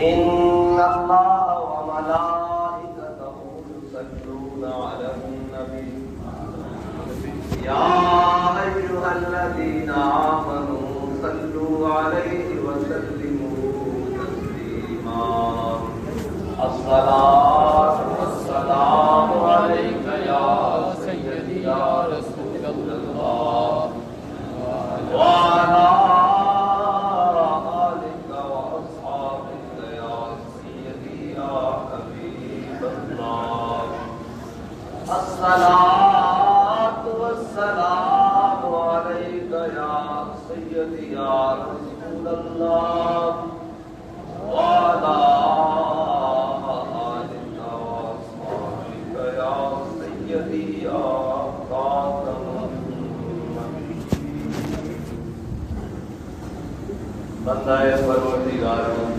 إن الله وملائكته يصلون على النبي يا أيها الذين آمنوا صلوا عليه وسلموا تسليما الصلاة والسلام عليك يا سيدي يا رسول الله وعلى آلك وأصحابك يا سيدي يا حبيب الله الصلاة والسلام عليك يا سيدي يا رسول الله وعلى آلك وأصحابك يا سيدي يا خاتم بندہ پروردگاروں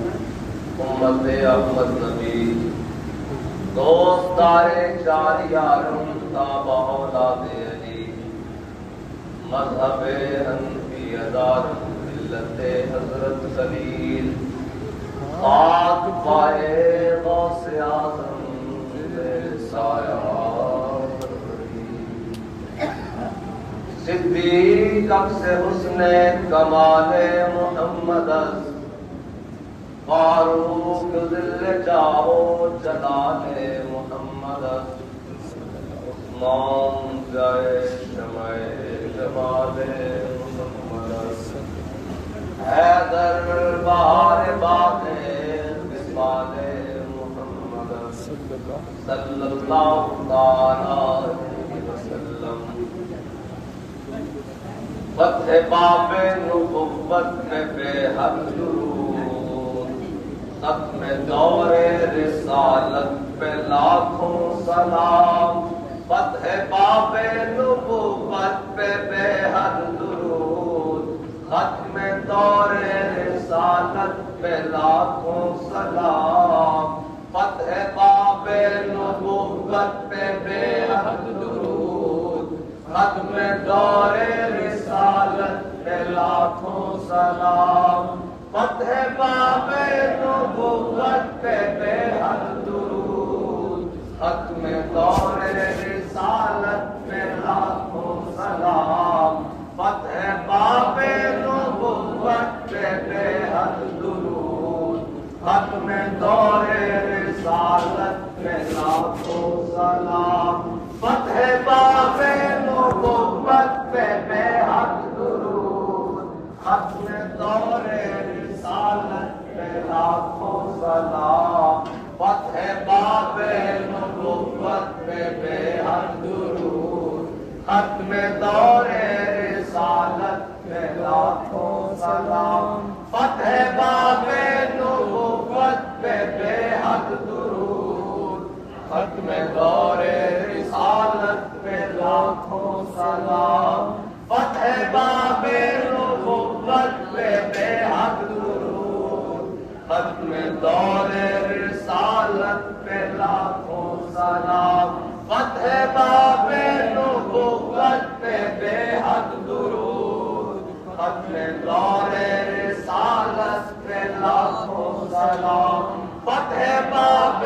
امت احمد نبی دوستار چار یاروں تابع اولاد علی مذہب حنفی ادار ملت حضرت خلیل خاک پائے غوث اعظم سایہ صدیق اکس حسن کمال محمد فاروق ذل جاہو جلال محمد عثمان جائے شمع جمال محمد حیدر بہار باد وصال محمد صلی اللہ علیہ وسلم فتح باب نبوت میں بے حد درود ختم دور رسالت پہ لاکھوں سلام فتح باب نبوت پہ بے حد درود ختم دور رسالت پہ لاکھوں سلام فتح باب نبوت پہ بے حد درود ختم دور رسالت پہ لاکھوں سلام فتح باب نبوت پہ بے حد درود ختم دور رسالت پہ لاکھوں سلام فتح باب نبوت پہ بے حد درود ختم دور رسالت پہ لاکھوں سلام فتح باب نبوت پہ بے حد درود ختم دور رسالت پہ لاکھوں سلام فتح باب نبوت پہ بے حد درود ختم دور رسالت پہ لاکھوں سلام فتح باب نبوت پہ بے حد درود ختم دور رسالت پہ لاکھوں سلام فتح باب نبوت پہ بے حد درود ختم دور رسالت پہ لاکھوں سلام فتح باب نبوت پہ بے حد درود ختم دور رسالت پہ لاکھوں سلام فتح باب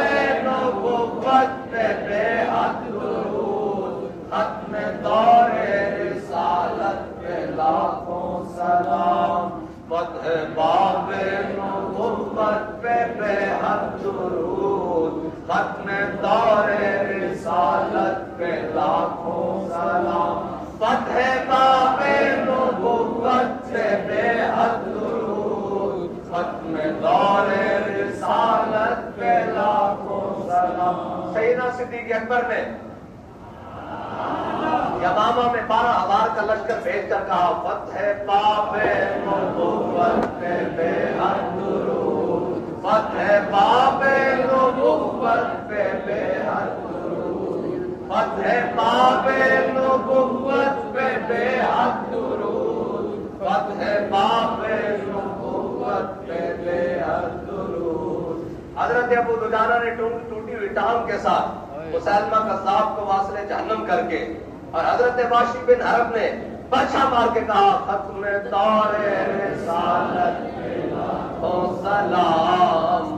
نبوت پہ بے حد درود ختم دور رسالت پہ لاکھوں سلام فتح باب نبوت پہ بے حد درود ختم دور رسالت پہ لاکھوں سلام فتح باب نبوت پہ بے حد درود ختم دور رسالت پہ لاکھوں سلام سیدنا صدیق اکبر نے یمامہ میں 12,000 کا لشکر بھیج کر کہا فتح باب نبوت پہ بے حد درود فتح باب نبوت پہ بے حد درود فتح باب نبوت پہ بے حد درود فتح باب نبوت پہ بے حد درود حضرت ابو دجانہ نے ٹوٹی ہوئی ٹانگ کے ساتھ مسلمہ قذاب کو واصل جہنم کر کے اور حضرت واشی بن حرب نے برچھا مار کے کہا ختم دور رسالت پہ لاکھوں سلام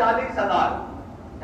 40,000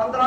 15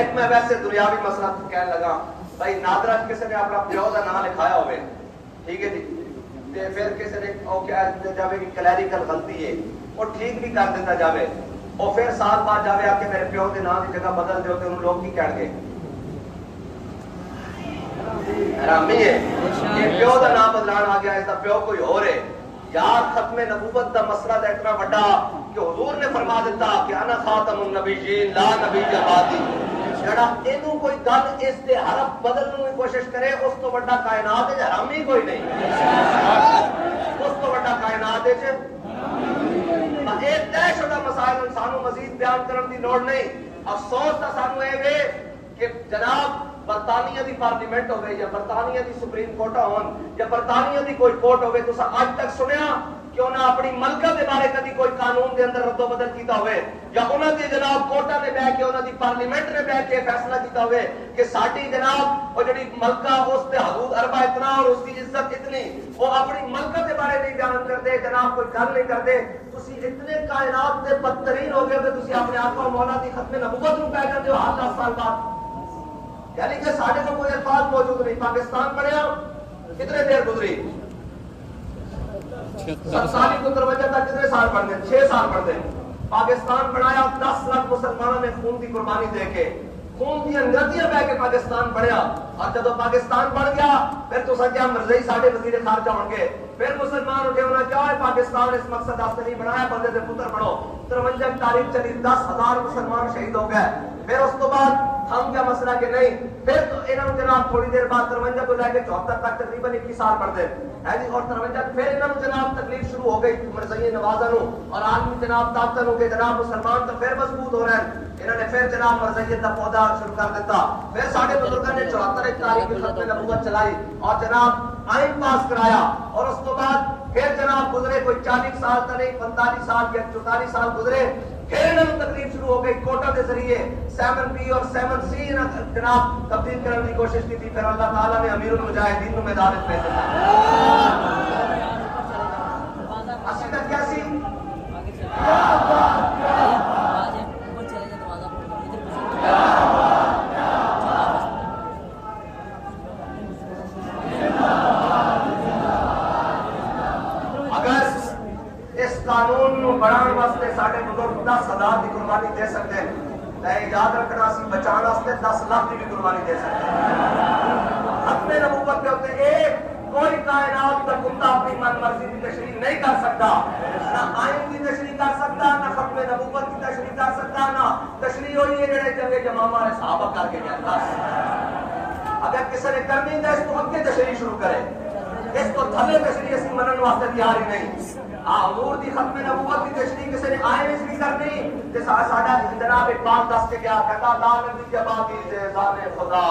ایک میں ویسے دنیاوی مسئلہ کہنے لگا بھائی نادرا کسی نے اپنا پیو کا نام لکھایا ہوئے ٹھیک ہے جی تے پھر کسی نے او کیا جاوے کہ کلیریکل غلطی ہے وہ ٹھیک بھی کر دیتا جاوے اور پھر سال بعد جاوے آ کے میرے پیو کے نام کی جگہ بدل دیو تے ان لوگ کی کہن گے حرامی ہے یہ پیو کا نام بدلان آ گیا اس کا پیو کوئی اور ہے یار ختم نبوت کا مسئلہ تو اتنا بڑا کہ حضور نے فرما دیتا کہ انا خاتم النبیین لا نبی بعدی جڑا اینو کوئی گل اس دے حرف بدلنے کی کوشش کرے اس تو بڑا کائنات ہے حرامی کوئی نہیں اس تو بڑا کائنات ہے ایک طے شدہ مسائل سانو مزید بیان کرنے کی لوڑ نہیں افسوس تا سانو اے وے کہ جناب برطانیہ دی پارلیمنٹ ہوئے یا برطانیہ دی سپریم کورٹ ہون یا برطانیہ دی کوئی کورٹ ہوئے تو آج تک سنیا کہ انہاں اپنی ملکہ دے بارے کدی کوئی قانون دے اندر رد و بدل کیتا ہوئے یا انہاں دی جناب کورٹا نے بیٹھ کے انہاں دی پارلیمنٹ نے بیٹھ کے فیصلہ کیتا ہوئے کہ ساڈی جناب وہ جڑی ملکہ اس تے حدود اربع اتنا اور اس کی عزت اتنی وہ اپنی ملکہ دے بارے نہیں بیان کرتے جناب کوئی گل نہیں کرتے تسی اتنے کائنات دے بدترین ہو گئے کہ تسی اپنے آقا و مولا دی ختم نبوت نو کہہ کر دیو ہر 10 سال بعد یعنی کہ ساڑھے کو کوئی الفاظ موجود نہیں پاکستان بنیا کتنے دیر گزری 7 سال کو دروازہ تک کتنے سال بڑھ گئے 6 سال بڑھ گئے پاکستان بنایا 10 لاکھ مسلمانوں نے خون کی قربانی دے کے خون کی انگریزیاں بہ کے پاکستان بڑھیا اور جب پاکستان بڑھ گیا پھر تو سکیا مرزائی ساڑھے وزیر خارجہ ہوں گے پھر مسلمان اٹھے ہونا کیا ہے پاکستان اس مقصد آستے نہیں بنایا بندے سے پتر بڑھو 53 تاریخ چلی 10,000 مسلمان شہید ہو گئے پھر اس تو بعد ہم کیا مسئلہ کہ نہیں پھر تو انہوں جناب تھوڑی دیر بعد 53 کو لے کے 74 تک تقریباً 21 سال پڑھتے ہیں جی اور 53 پھر انہوں جناب تکلیف شروع ہو گئی مرزائی نوازہ نو اور عالمی جناب طاقتہ نو کہ جناب مسلمان تو پھر مضبوط ہو رہے ہیں انہوں نے پھر جناب مرزائیت کا پودا شروع کر دیتا پھر ساڑھے بزرگوں نے 74 تاریخ کی ختم نبوت چلائی اور جناب آئین پاس کرایا اور اس تو بعد پھر جناب گزرے کوئی 40 سال تا نہیں 45 سال یا 44 سال گزرے پھر انہوں تکلیف شروع ہو گئی کوٹا کے ذریعے 7B اور 7C جناب تبدیل کرنے کی کوشش کی تھی پھر اللہ تعالیٰ نے امیر المجاہدین کو میدان میں بھیجا اسی تک کیا سی قانون نو بڑھان واسطے ساڈے بزرگ 10,000 کی قربانی دے سکتے ہیں تے یاد رکھنا سی بچان واسطے 10 لاکھ کی بھی قربانی دے سکتے ہیں ختم نبوت کے اوپر ایک کوئی کائنات کا کتا اپنی من مرضی کی تشریح نہیں کر سکتا نہ آئین کی تشریح کر سکتا نہ ختم نبوت کی تشریح کر سکتا نہ تشریح ہوئی ہے جڑے جنگ یمامہ نے صحابہ کر کے گیا اگر کسی نے کرنی ہے اس کو اگے تشریح شروع کرے اس کو تھلے تشریح اسی منن واسطے تیار ہی نہیں حضور دی ختم نبوت کی تشریح کسی نے آئے اس بھی کرنی کہ ساڈا جناب اقبال دس کے گیا کہتا لا نبی جبادی سے ذان خدا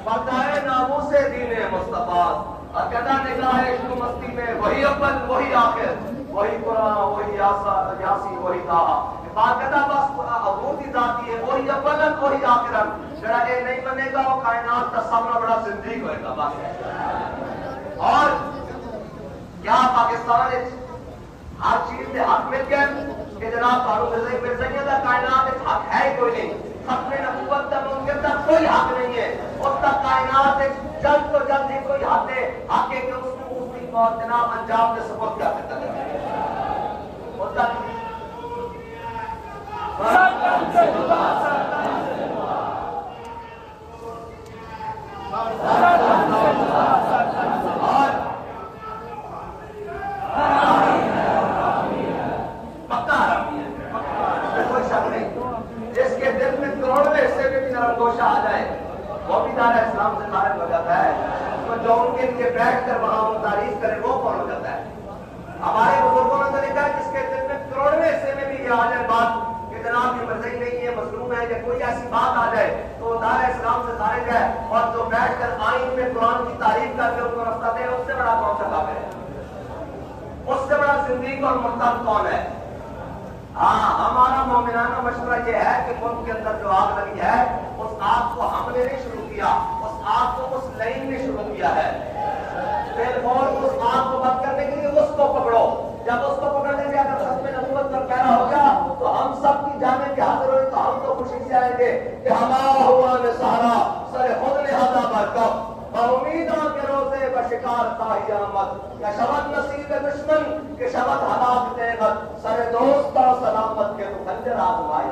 پردائے ناموس دین مصطفیٰ اور کہتا نگاہ عشق مستی میں وہی اول وہی آخر وہی قرآن وہی یاسی وہی تاہا بات کہتا بس حضور دی ذاتی ہے وہی اول وہی آخر جڑا یہ نہیں بنے گا وہ کائنات کا سامنا بڑا زندگی ہوئے گا بس اور کیا پاکستان ہر چیز سے حق مل گئے کہ جناب تارو مرزائیہ کا کائنات ایک حق ہے کوئی نہیں ختم نبوت کا ممکن تک کوئی حق نہیں ہے اس تک کائنات ایک جلد تو جلد ہی کوئی حق ہے حق ہے کہ اس کو اس کی بہت جناب انجام سے سپورٹ کر سکتا ہے اس تک گوشہ آ جائے وہ بھی دار اسلام سے خارج ہو جاتا ہے تو جو ان کے لیے بیٹھ کر وہاں وہ تعریف کرے وہ کون ہو جاتا ہے ہمارے بزرگوں نے تو لکھا ہے جس کے دل میں کروڑویں حصے میں بھی یہ آ جائے بات کہ جناب یہ مرضی نہیں ہے مظلوم ہے یا کوئی ایسی بات آ جائے تو وہ دار اسلام سے خارج ہے اور جو بیٹھ کر آئین میں قرآن کی تعریف کر کے ان کو رفتہ دے اس سے بڑا کون سا کافر ہے اس سے بڑا زندگی اور مرتد کون ہے ہاں ہمارا مومنانہ مشورہ یہ ہے کہ ملک کے اندر جو آگ لگی ہے اس آگ کو ہم نے نہیں شروع کیا اس آگ کو اس لائن نے شروع کیا ہے پھر اور اس آگ کو بند کرنے کے لیے اس کو پکڑو جب اس کو پکڑنے کے اگر ختم نبوت پر کہنا ہوگا تو ہم سب کی جانیں کہ حاضر ہوئی تو ہم تو خوشی سے آئیں گے کہ ہمارا ہوا کار خواہی آمد کہ شود نصیب دشمن کہ شود ہلاک دیغت سر دوست و سلامت کے تو خنجر آزمائی.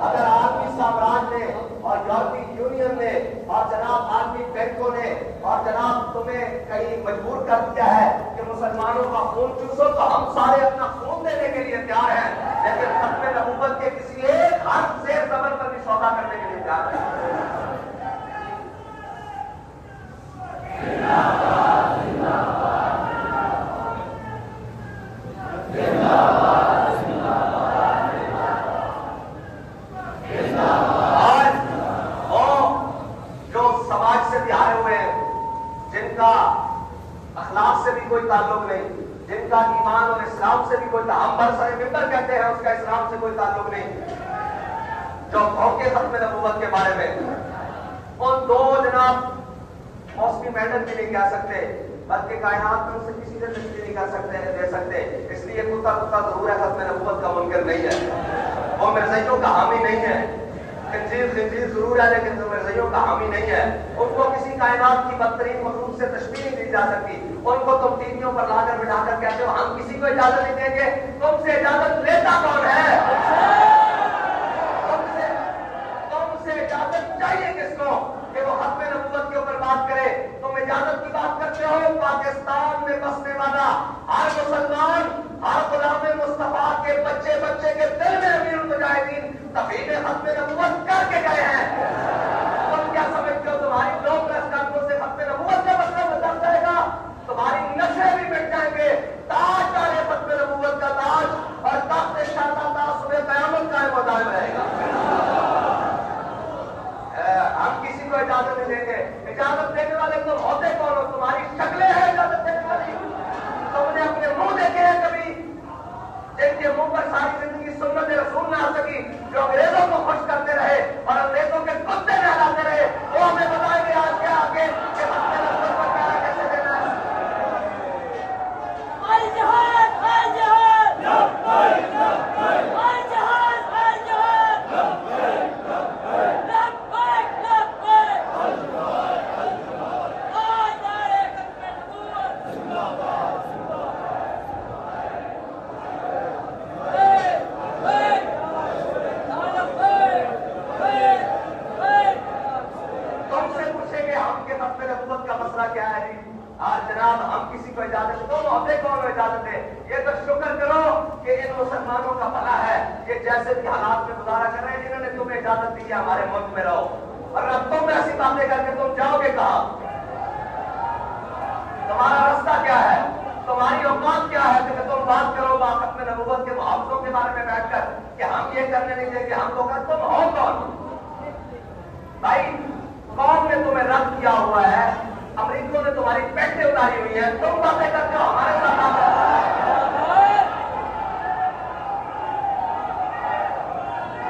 اگر عالمی سامراج نے اور یورپی یونین نے اور جناب عالمی بینکوں نے اور جناب تمہیں کہیں مجبور کر دیا ہے کہ مسلمانوں کا خون چوسو تو ہم سارے اپنا خون دینے کے لیے تیار ہیں, لیکن ختم نبوت کے کسی ایک حرف زیر زبر پر بھی سودا کرنے کے لیے تیار ہیں. اخلاق سے بھی کوئی تعلق نہیں, جن کا ایمان اور اسلام سے بھی کوئی ہم برسر ممبر کہتے ہیں اس کا اسلام سے کوئی تعلق نہیں, جو بھوکے ختم نبوت کے بارے میں ان دو جناب موسمی میڈل بھی نہیں کہہ سکتے, بلکہ کائنات میں ان سے کسی سے تشریح نہیں کر سکتے دے سکتے. اس لیے کتا کتا ضرور ہے ختم نبوت کا منکر نہیں ہے, وہ مرزائیوں کا حامی نہیں ہے. خنزیر خنزیر ضرور ہے لیکن مرزائیوں کا حامی نہیں ہے. ان کو کسی کائنات کی بدترین مخلوق سے تشبیہ نہیں دی جا سکتی. ان کو تم ٹیویوں پر لا کر بٹھا کر کہتے ہو ہم کسی کو اجازت نہیں دیں گے, تم سے اجازت لیتا کون ہے؟ تم سے اجازت چاہیے کس کو کہ وہ ختم نبوت کے اوپر بات کرے؟ تم اجازت کی بات کرتے ہو. پاکستان میں بسنے والا ہر مسلمان, ہر غلام مصطفیٰ کے بچے بچے کے دل میں امیر المجاہدین تفہیم ختم نبوت کر کے گئے ہیں. تم کیا سمجھتے ہو تمہاری دو پلس کنٹرول سے ختم نبوت کا مسئلہ بدل جائے گا؟ تمہاری نشے بھی مٹ جائیں گے. تاج والے ختم نبوت کا تاج اور تخت شاہزادہ صبح قیامت قائم و دائم رہے گا. ہم کسی کو اجازت نہیں دیں گے. اجازت دینے والے تم ہوتے کون ہو؟ تمہاری شکلیں ہیں اجازت دینے والی. تم نے اپنے منہ دیکھے ہیں کبھی جن کے منہ پر ساری زندگی سنت رسول نہ آ سکی, جو انگریزوں کو خوش کرتے رہے اور انگریزوں کے کتے نہلاتے رہے, وہ ہمیں بتائیں گے آج کے آگے کہ ختم نبوت پر پیارا کیسے دینا ہے. جناب ہم کسی کو اجازت دو, ہمیں کون اجازت دے؟ یہ تو شکر کرو کہ ان مسلمانوں کا بھلا ہے, یہ جیسے بھی حالات میں گزارا کر رہے ہیں جنہوں نے تمہیں اجازت دی ہے ہمارے ملک میں رہو. اور اب تم ایسی باتیں کر کے تم جاؤ گے کہاں؟ تمہارا رستہ کیا ہے؟ تمہاری اوقات کیا ہے کہ تم بات کرو ختم نبوت کے محافظوں کے بارے میں بیٹھ کر کہ ہم یہ کرنے نہیں دیں گے, ہم کو کر. تم ہو کون بھائی؟ قوم نے تمہیں رد کیا ہوا ہے, امریکوں نے تمہاری پیٹیں اتاری ہوئی ہیں, تم باتیں کرتے ہو ہمارے ساتھ.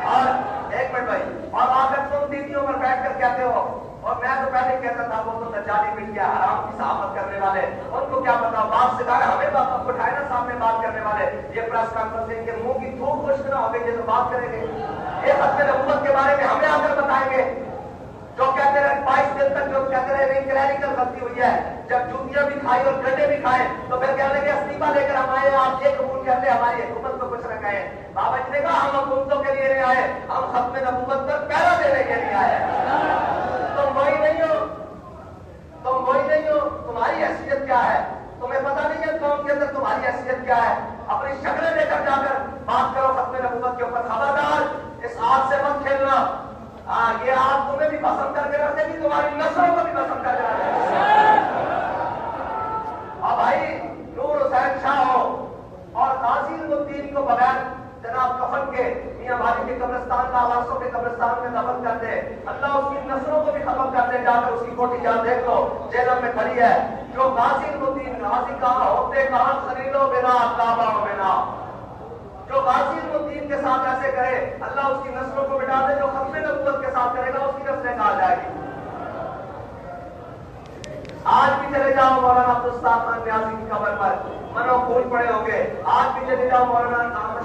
اور ایک منٹ بھائی, اور آ کر تم دیدیوں پر بیٹھ کر کہتے ہو, اور میں تو پہلے کہتا تھا وہ تو دجالی مل گیا, حرام کی صحافت کرنے والے, ان کو کیا پتا بات سکھائے ہمیں بات اٹھائے نا سامنے بات کرنے والے. یہ پریس کانفرنس کے منہ کی تھوک خشک نہ ہو گئی, یہ تو بات کریں گے. یہ ختم نبوت کے بارے میں ہمیں آ کر بتائیں گے. جو کہتے رہے 22 دن تک جو کہتے رہے نہیں کلینیکل غلطی ہوئی ہے, جب جوتیاں بھی کھائی اور گڈے بھی کھائے تو پھر کہنے لگے استعفا لے کر ہم آئے, آپ یہ قبول کر لیں ہماری حکومت کو کچھ نہ کہیں. بابا جی نے کہا ہم حکومتوں کے لیے نہیں آئے, ہم ختم نبوت پر پہرا دینے کے لیے آئے. تم وہی نہیں ہو, تم وہی نہیں ہو. تمہاری حیثیت کیا ہے تمہیں پتا نہیں ہے قوم کے اندر تمہاری حیثیت کیا ہے. اپنی شکلیں لے کر جا کر بات کرو ختم نبوت کے اوپر. خبردار اس آگ سے مت کھیلنا. ہاں یہ آگ تمہیں بھی پسند کر کے رکھے گی, تمہاری نسلوں کو بھی پسند کر کے رکھے گی. اور بھائی نور حسین شاہ ہو اور غازی الدین کو بغیر جناب کفن کے میاں بھائی کے قبرستان کا آواسوں کے قبرستان میں دفن کر دے, اللہ اس کی نسلوں کو بھی ختم کر دے. جا کر اس کی کوٹھی جان دیکھ لو, جیلم میں کھڑی ہے. جو غازی الدین, غازی کہاں ہوتے کہاں, خلیلو بنا کعبہ بنا. جو غازی الدین کے ساتھ ایسے کرے اللہ اس کی نسلوں کو مٹا دے. جو ختم نبوت کے ساتھ کرے گا اس کی نسلیں کہاں جائے گی. آج بھی چلے جاؤ مولانا عبدالستار خان نیازی کی قبر پر, منو پھول پڑے ہوں گے. آج بھی چلے جاؤ مولانا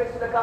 6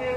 3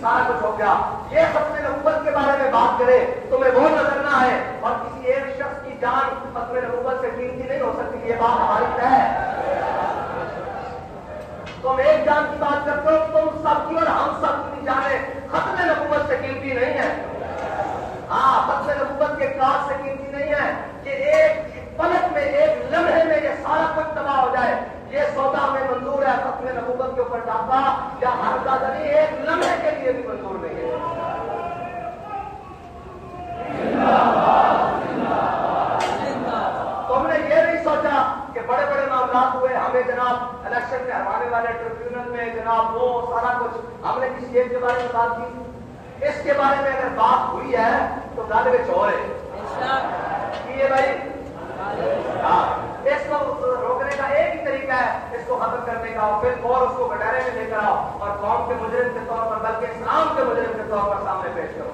سارا کچھ ہو گیا. یہ ختم نبوت کے بارے میں بات کرے تمہیں وہ نظر نہ آئے اور کسی ایک شخص کی جان ختم نبوت سے قیمتی نہیں ہو سکتی. یہ بات ہماری طے ہے. تم ایک جان کی بات کرتے ہو، تم سب کی اور ہم سب کی جانیں ختم نبوت سے قیمتی نہیں ہے. ہاں، ختم نبوت کے کاج سے قیمتی نہیں ہے کہ ایک پلک میں، ایک لمحے میں یہ سارا کچھ تباہ ہو جائے. یہ سودا میں منظور ہے، ختم نبوت کے اوپر ڈاکہ یا ہر دادری ایک لمحے کے لیے بھی منظور نہیں ہے. تم نے یہ نہیں سوچا کہ بڑے بڑے معاملات ہوئے، ہمیں جناب الیکشن میں ہمارے والے ٹریبیونل میں جناب وہ سارا کچھ ہم نے کسی ایک کے بارے میں بات کی. اس کے بارے میں اگر بات ہوئی ہے تو گل میں چور ہے. یہ بھائی اس کو روکنے کا ایک ہی طریقہ ہے، اس کو ختم کرنے کا، اور پھر اور اس کو گٹارے میں لے کر آؤ اور قوم کے مجرم کے طور پر بلکہ اسلام کے مجرم کے طور پر سامنے پیش کرو.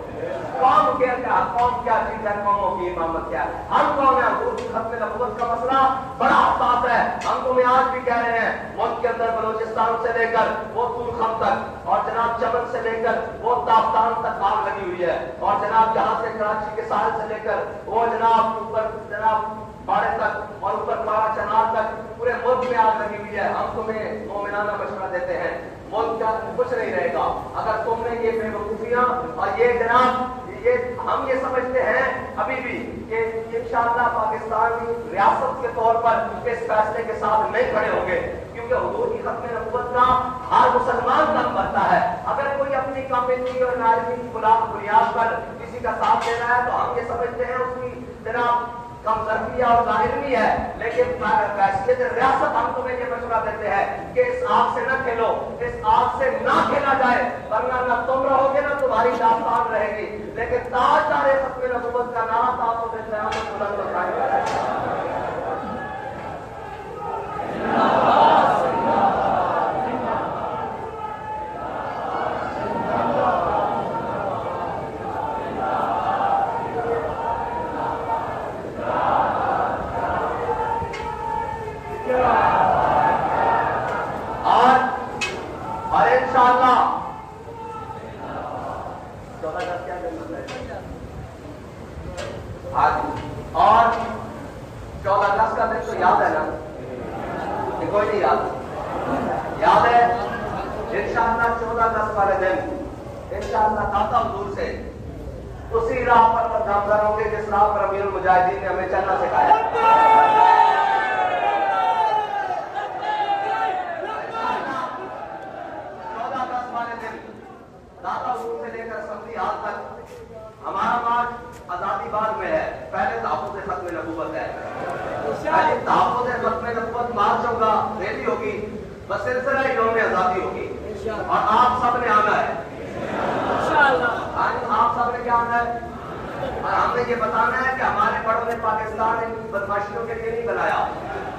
قوم کیا قوم کیا چیز ہے، قوموں کی امامت کیا ہے. ہم قوم ہیں، حضور کی ختم نبوت کا مسئلہ بڑا حساس ہے. ہم تمہیں آج بھی کہہ رہے ہیں ملک کے اندر بلوچستان سے لے کر وہ طورخم تک اور جناب چمن سے لے کر وہ تافتان تک آگ لگی ہوئی ہے، اور جناب یہاں سے کراچی کے ساحل سے لے کر وہ جناب اوپر جناب باڑے تک اور اوپر پارا چنار تک پورے ملک میں آگ لگی ہوئی ہے. ہم تمہیں مومنانہ مشورہ دیتے ہیں، ملک کا کچھ نہیں رہے گا اگر تم نے یہ بے وقوفیاں اور یہ جناب ہم یہ سمجھتے ہیں ابھی بھی کہ انشاءاللہ پاکستانی ریاست کے طور پر اس فیصلے کے ساتھ نہیں کھڑے ہوں گے، کیونکہ حضور کی ختم نبوت کا ہر مسلمان کم کرتا ہے. اگر کوئی اپنی کمیونٹی اور نارمی کی بنیاد پر کسی کا ساتھ دے رہا ہے تو ہم یہ سمجھتے ہیں اس کی جناب کم ظرفیہ اور ظاہری ہے. لیکن فیصلے ریاست ہم تمہیں یہ مشورہ دیتے ہیں کہ اس آگ سے نہ کھیلو، اس آگ سے نہ کھیلا جائے، ورنہ نہ تم رہو گے نہ تمہاری داستان رہے گی. لیکن تاجدار ختم نبوت کا نعرہ تحفظ قیامت بلند و قائم رہے گا. اور 14 اگست کا دن تو یاد ہے نا؟ کوئی نہیں یاد ہے؟ انشاءاللہ 14 اگست والے دن انشاءاللہ داتا حضور سے اسی راہ پر گامزن ہوں گے جس راہ پر امیر المجاہدین نے ہمیں چلنا سکھایا. 14 اگست والے دن داتا حضور سے لے کر اسمبلی ہال تک ہمارا مارچ آزادی بعد میں ہے. پہلے تحفظ ختم نبوت ہے. تحفظ ختم نبوت مارچ ہوگا، ریلی ہوگی، بسلسلہ یوم آزادی ہوگی اور آپ سب نے آنا ہے. آپ سب نے کیا آنا ہے؟ اور ہم نے یہ بتانا ہے کہ ہمارے بڑوں نے پاکستان ان بدماشیوں کے لیے نہیں بنایا.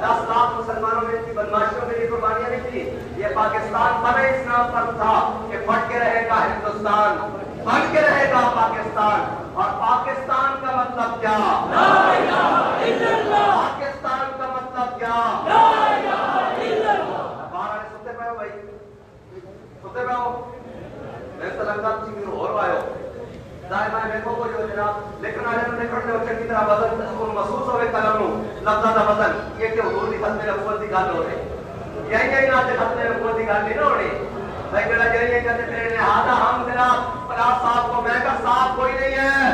10 لاکھ مسلمانوں نے ان کی بدماشیوں کے لیے قربانیاں نہیں کی. یہ پاکستان بنا اس نام پر تھا کہ بٹ کے رہے گا ہندوستان، بن کے رہے گا پاکستان. اور پاکستان کا مطلب کیا؟ لا الہ الا اللہ. پاکستان کا مطلب کیا؟ لا الہ الا اللہ. باہر سنتے پہ ہو بھائی، سنتے پہ ہو؟ میں تو لگتا تھی کہ اور آئے ہو دائما دیکھو وہ جو جناب لیکن آج ہم نے کھڑنے ہو چکی طرح وزن محسوس ہوئے قلم نو لفظہ دا وزن یہ کہ حضور کی ختم نبوت کی گل ہو رہی یہی نہ ختم نبوت کی گل نہیں نہ ہو رہی. لیکن یہی کہتے پھر لہٰذا ہم جناب پلاس صاحب کو میں کا صاحب کوئی نہیں ہے،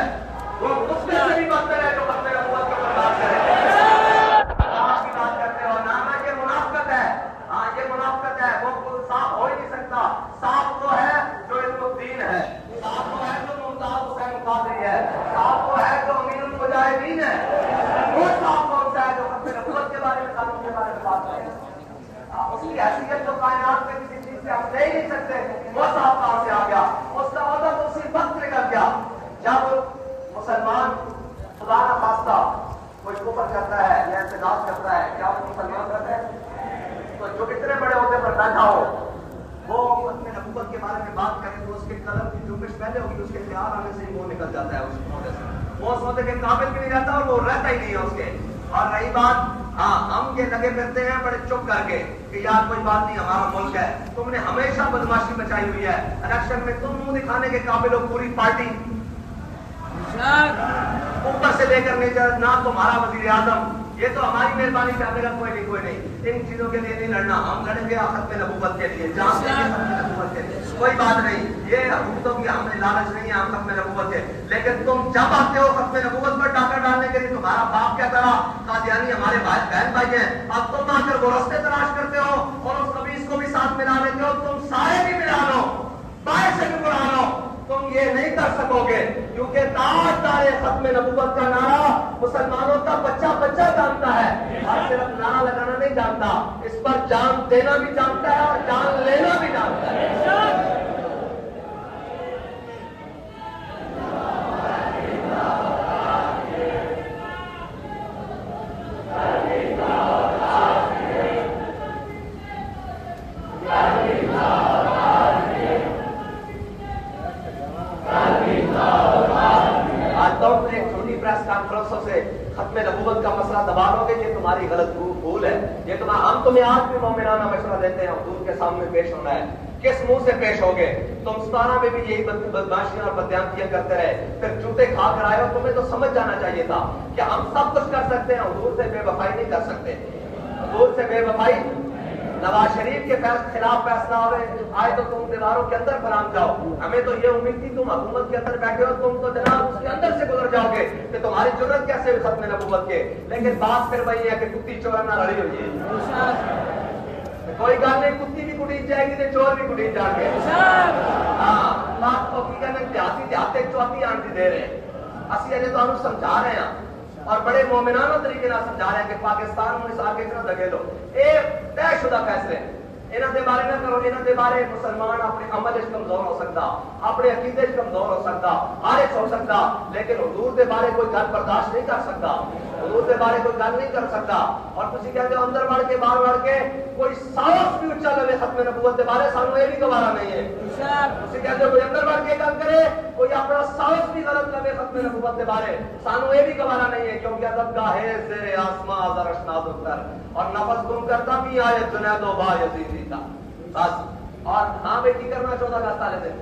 وہ اس میں سے بھی بدتر ہے جو ختم نبوت کو برداشت کرے. آپ کی بات کرتے ہو نام ہے یہ منافقت ہے. ہاں یہ منافقت ہے. وہ صاحب ہو ہی نہیں سکتا. صاحب وہ ہے جو علم الدین ہے، صاحب وہ ہے جو ممتاز حسین قادری ہے، صاحب وہ ہے جو امیر المجاہدین ہے. وہ صاحب کون سا ہے جو ختم نبوت کے بارے میں قانون کے بارے میں بات کرے؟ اس کی حیثیت تو کائنات میں کسی چیز سے ہم لے ہی نہیں سکتے. وہ صاحب کہاں سے آ گیا؟ اس کا عہدہ تو اسی وقت نکل گیا جب مسلمان خدا نہ خواستہ کوئی کفر کرتا ہے یا اعتراض کرتا ہے. کیا وہ مسلمان کرتا ہے؟ تو جو اتنے بڑے عہدے پر بیٹھا ہو وہ ختم نبوت کے بارے میں بات کرے تو اس کے قلم کی جنبش پہلے ہوگی، اس کے خیال آنے سے ہی وہ نکل جاتا ہے اس عہدے سے. وہ اس عہدے کے قابل بھی نہیں رہتا اور وہ رہتا ہی نہیں ہے اس کے. اور رہی بات ہاں ہم یہ لگے پھرتے ہیں بڑے چپ کر کے کہ یار کوئی بات نہیں ہمارا ملک ہے. تم نے ہمیشہ بدماشی مچائی ہوئی ہے. الیکشن میں تم منہ دکھانے کے قابل ہو, پوری پارٹی اوپر سے لے کر نیچے, نہ تمہارا وزیر اعظم. یہ تو ہماری مہربانی کا میرا کوئی نہیں. ان چیزوں کے لیے نہیں لڑنا, ہم لڑیں گے ختم نبوت کے لیے, جان دیں گے ختم نبوت کے لیے, کوئی بات نہیں. یہ حکومتوں کی ہمیں لالچ نہیں ہے, ہم ختم نبوت کے. لیکن تم جب آتے ہو ختم نبوت پر ڈاکہ ڈالنے کے لیے, تمہارا باپ کیا کرا, قادیانی ہمارے بھائی بہن بھائی ہیں, اب تم آ کر وہ رستے تلاش کرتے ہو اور اس خبیث کو بھی ساتھ ملا لیتے ہو. تم سارے بھی ملا لو, باہر سے بھی بلا لو, تم یہ نہیں کر سکو گے, کیونکہ تاجدار ختم نبوت کا نعرہ مسلمانوں کا بچہ بچہ جانتا ہے, اور صرف نعرہ لگانا نہیں جانتا, اس پر جان دینا بھی جانتا ہے اور جان لینا بھی جانتا ہے. ختم نبوت کا مسئلہ دبا لو گے, یہ تمہاری غلط بھول ہے. یہ ہم تمہیں آج بھی مومنانہ مشورہ دیتے ہیں, حضور کے سامنے پیش ہونا ہے. کس منہ سے پیش ہوگے؟ تم 17 میں بھی یہی بدماشیاں اور بدیانتیاں کرتے رہے, پھر جوتے کھا کر آئے, اور تمہیں تو سمجھ جانا چاہیے تھا کہ ہم سب کچھ کر سکتے ہیں, حضور سے بے وفائی نہیں کر سکتے. حضور سے بے وفائی, نواز شریف کے خلاف فیصلہ ہو رہے آئے تو تم دیواروں کے اندر فرام جاؤ. ہمیں تو یہ امید تھی تم حکومت کے اندر بیٹھے ہو, تم تو جناب اس کے اندر سے گزر جاؤ گے کہ تمہاری ضرورت کیسے ختم نبوت کے. لیکن بات پھر وہی ہے کہ کتی چور نہ لڑی ہوئی ہے. کوئی گل نہیں, کتی بھی کٹی جائے گی تو چور بھی کٹی جائیں گے. ہاں, بات تو کی کہنا دیہاتی دیہاتے چوتھی آنٹی دے رہے ہیں. اسی اجے تو سمجھا رہے ہیں اور بڑے مومنانہ طریقے سے سمجھا رہے ہیں کہ پاکستان میں آ کے نہ دگے لو, یہ طے شدہ فیصلے, انہوں کے بارے نہ کرو. انہوں کے بارے مسلمان اپنے عمل اس کمزور ہو سکتا, اپنے عقیدے اس کمزور ہو سکتا, عارف ہو سکتا, لیکن حضور کے بارے کوئی گل برداشت نہیں کر سکتا, حضور کے بارے کوئی گل نہیں کر سکتا. اور تسی کہتے ہو اندر بڑھ کے باہر بڑھ کے کوئی سانس بھی اچھا لگے ختم نبوت کے بارے, سانو یہ بھی گوارا نہیں ہے. تسی کہتے ہو کوئی اندر بڑھ کے گل کرے, کوئی اپنا سانس بھی غلط لگے ختم نبوت کے بارے, سانو یہ بھی گوارا نہیں ہے. کیونکہ ادب کا ہے زیر آسماں ازر اشناد اتر, اور نفس گم کرتا بھی آئے جنید و با یزیدی کا بس. اور ہاں بھائی کی کرنا چاہتا گا سالے دن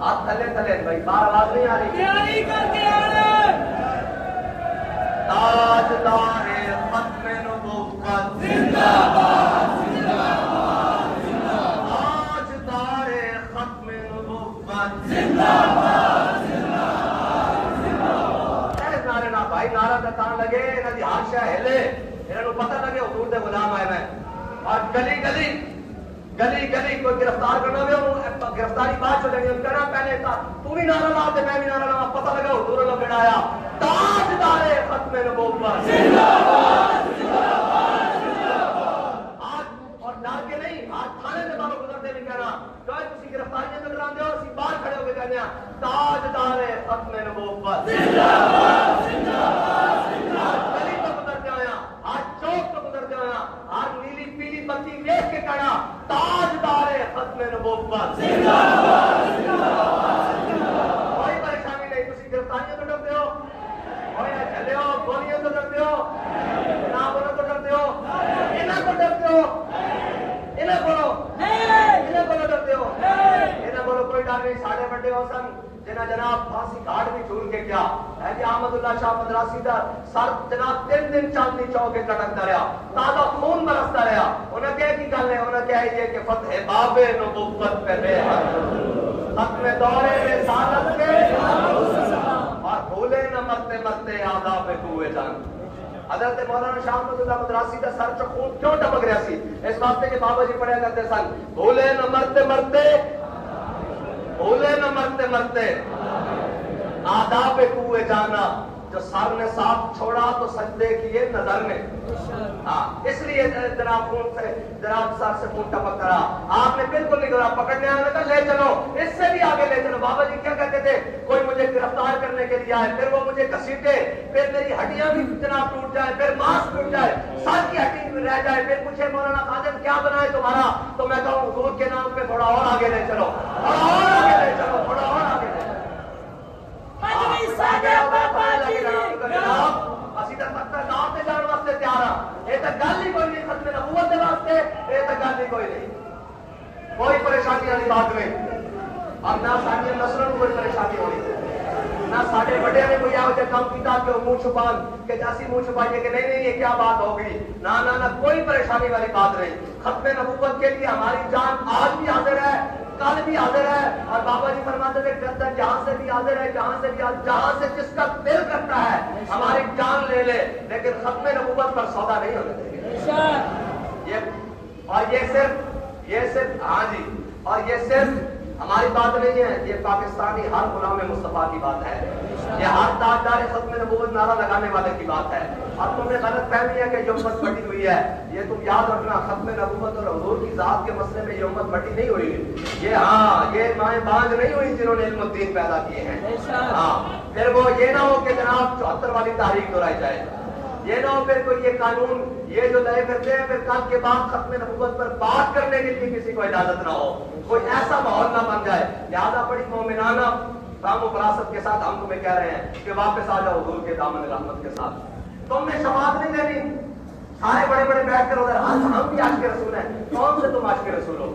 آپ تھلے تھلے بھائی, بار آواز نہیں آ رہی. تاجدار ختم نبوت زندہ باد, تاجدار ختم نبوت زندہ باد. نعرے نہ بھائی, نعرہ دتان لگے, انہوں کی ہر شے ہلے, انہوں پتہ لگے حضور دے غلام آئے میں. اور گلی گلی کوئی گرفتار کرنا ہو, گرفتاری بات چلے گی, کہنا پہلے تو بھی نعرہ لا دے میں بھی نعرہ لا, پتہ لگا حضور نے گڑایا تاجدار ختم نبوت زندہ باد. آج اور ڈال کے نہیں, آج تھانے سے باہر گزرتے نہیں کہنا, تھی گرفتاریاں تو ڈراندے ہو, اسی باہر کھڑے ہو کے کہنے تاجدار ختم نبوت زندہ باد. گلی تو گزرتے ہویا, آج چوک تو گزرتے ہویا, آج نیلی پیلی بتی دیکھ کے کہنا تاجدار ختم نبوت زندہ باد. کوئی پریشانی نہیں, تھی گرفتاریاں تو ڈرتے ہو, چلے ہو, گولیاں تو ڈرتے ہو, جناب تو ڈرتے ہو, انہیں کو ڈرتے ہو, انہیں بولو ڈرتے ہو, انہیں بولو کوئی ڈر نہیں. ساڑھے بڑے ہو سن جنہ جناب پھانسی گھاٹ بھی چھوڑ کے کیا ہے جی احمد اللہ شاہ مدراسی دا سر جناب 3 دن چاندنی چوک کے لٹکتا رہا, تازہ خون برستا رہا. انہیں کہہ کی گل ہے, انہیں کہہ یہ کہ فتح باب نبوت پہ بے حد, ختم دور رسالت کے, اور بھولے نہ مرتے مرتے آداب کوئے جان. حضرت مولانا شاہ احمد اللہ مدراسی کا سر چ خون کیوں ٹپک رہا سی؟ اس واسطے کہ بابا جی پڑھیا کرتے سن, بھولے نہ مرتے مرتے, بھولے نہ مرتے مرتے آداب کوئے جانا. جو سر نے ساتھ چھوڑا تو سجدے کیے نظر نے. ہاں, اس لیے جناب خون سے, جناب سر سے خون ٹپک کرا. آپ نے بالکل نہیں کرا, پکڑنے آنے کا لے چلو, اس سے بھی آگے لے چلو. بابا جی کیا کہتے تھے, کوئی مجھے گرفتار کرنے کے لیے آئے, پھر وہ مجھے گھسیٹے, پھر میری ہڈیاں بھی جناب ٹوٹ جائے, پھر ماس ٹوٹ جائے, سر کی ہڈی رہ جائے, پھر پوچھے مولانا خادم کیا بنا ہے تمہارا, تو میں کہوں حضور کے نام پہ تھوڑا اور آگے لے چلو, تھوڑا اور آگے لے چلو, تھوڑا اور آگے لے چلو. اسی طرح تختہ گاؤں سے جان واسطے تیار ہاں, یہ تو گل ہی پریشانی کوئی نہیں, کوئی پریشانی والی بات نہیں. اور نہ ساری نسلوں کو کوئی پریشانی ہونی, نہ سارے بڑے نے کوئی آؤ کام کیا کہ منہ چھپان کہ جیسی منہ چھپائیے کہ نہیں یہ کیا بات ہوگی. نہ کوئی پریشانی والی بات نہیں. ختم نبوت کے لیے ہماری جان آج بھی حاضر ہے, کل بھی حاضر ہے. اور بابا جی فرماتے تھے گردن جہاں سے بھی حاضر ہے, جہاں سے بھی حاضر, جہاں سے جس کا دل کرتا ہے ہماری جان لے لے, لیکن ختم نبوت پر سودا نہیں ہونے دیں گے. اور یہ صرف ہاں جی, اور یہ صرف ہماری بات نہیں ہے, یہ پاکستانی ہر غلام مصطفیٰ کی بات ہے, یہ ہر تاجدار ختم نبوت نعرہ لگانے والے کی بات ہے. اور تمہیں غلط فہمی ہے کہ یہ امت بٹی ہوئی ہے. یہ تم یاد رکھنا, ختم نبوت اور حضور کی ذات کے مسئلے میں یہ امت بٹی نہیں ہوئی. یہ یہ مائیں بانج نہیں ہوئی جنہوں نے علم الدین پیدا کیے ہیں. ہاں, پھر وہ یہ نہ ہو کہ جناب 74 والی تاریخ دہرائی جائے, یہ نہ ہو پھر کوئی یہ قانون یہ جو لائے کرتے ہیں پھر کل کے بعد ختم نبوت پر بات کرنے کے لیے کسی کو اجازت نہ ہو, کوئی ایسا ماحول نہ بن جائے. لہٰذا بڑی مومنانہ فہم و فراست کے ساتھ ہم تمہیں کہہ رہے ہیں کہ واپس آ جاؤ حضور کے دامن رحمت کے ساتھ. تم نے شفاعت نہیں دینی, سارے بڑے بڑے بیٹھ کر ادھر ہم بھی عاشق رسول ہیں. کون سے تم عاشق رسول ہو؟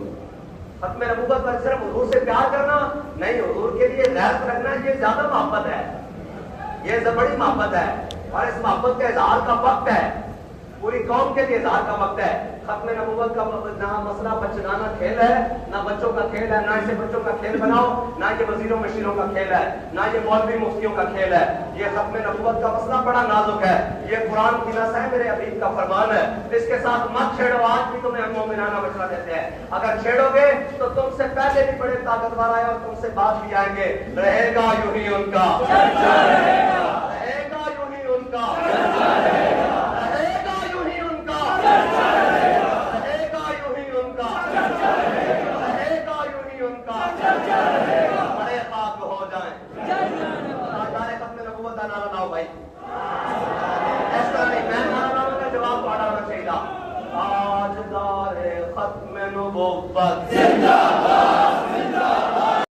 ختم نبوت پر صرف حضور سے پیار کرنا نہیں, حضور کے لیے غیرت رکھنا یہ زیادہ محبت ہے, یہ بڑی محبت ہے. اور اس محبت کا اظہار کا وقت ہے, پوری قوم کے لیے اظہار کا وقت ہے. ختم نبوت کا نہ مسئلہ بچگانہ کھیل ہے, نہ بچوں کا کھیل ہے, نہ اسے بچوں کا کھیل بناؤ, نہ یہ وزیروں مشیروں کا کھیل ہے, نہ یہ مولوی مفتیوں کا کھیل ہے. یہ ختم نبوت کا مسئلہ بڑا نازک ہے, یہ قرآن کی نص ہے, میرے حبیب کا فرمان ہے. اس کے ساتھ مت چھیڑو, آج بھی تمہیں ہم مومنانہ مشورہ دیتے ہیں. اگر چھیڑو گے تو تم سے پہلے بھی بڑے طاقتور آئے اور تم سے بعد بھی آئیں گے. رہے گا یوں ہی ان کا, رہے گا یوں ہی ان کا, بڑے خاک ہو جائیں. ختم نبوت کا نعرہ لاؤ بھائی, ایسا نہیں میں نعرہ لاؤں کا جواب پڑھا ہونا چاہیے. تاجدار ختم نبوت زندہ باد.